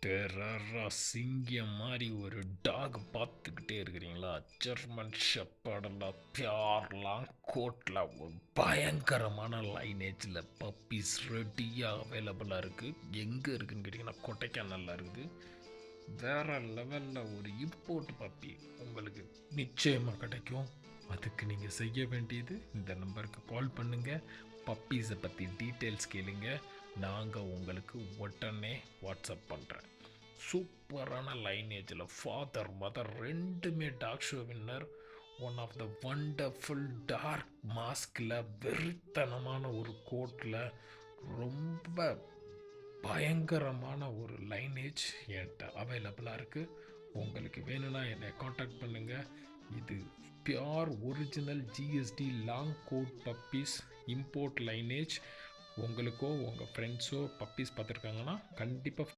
டெரரா சிங்கம் மாதிரி ஒரு டாக் பார்த்துக்கிட்டே இருக்கிறீங்களா? ஜெர்மன் ஷெப்பர்டில் பியார்லாம் கோட்டில் ஒரு பயங்கரமான லைனேஜில் பப்பீஸ் ரெடியாக அவைலபிளாக இருக்குது. எங்கே இருக்குதுன்னு கேட்டிங்கன்னா கொடைக்கானலில் இருக்குது. வேறு லெவலில் ஒரு இம்போர்ட் பப்பி உங்களுக்கு நிச்சயமாக கிடைக்கும். அதுக்கு நீங்கள் செய்ய வேண்டியது இந்த நம்பருக்கு கால் பண்ணுங்கள். பப்பீஸை பற்றி டீட்டெயில்ஸ் கேளுங்க. நாங்கள் உங்களுக்கு உடனே வாட்ஸ்அப் பண்ணுறேன். சூப்பரான லைனேஜில் ஃபாதர் மதர் ரெண்டுமே dog show winner. One of the wonderful dark மாஸ்கில் வெறித்தனமான ஒரு கோட்டில் ரொம்ப பயங்கரமான ஒரு லைனேஜ் என்கிட்ட அவைலபிளாக இருக்குது. உங்களுக்கு வேணும்னா என்னை காண்டாக்ட் பண்ணுங்கள். இது pure original GSD long coat puppies import lineage. உங்களுக்கோ உங்கள் ஃப்ரெண்ட்ஸோ பப்பீஸ் பார்த்துருக்காங்கன்னா கண்டிப்பாக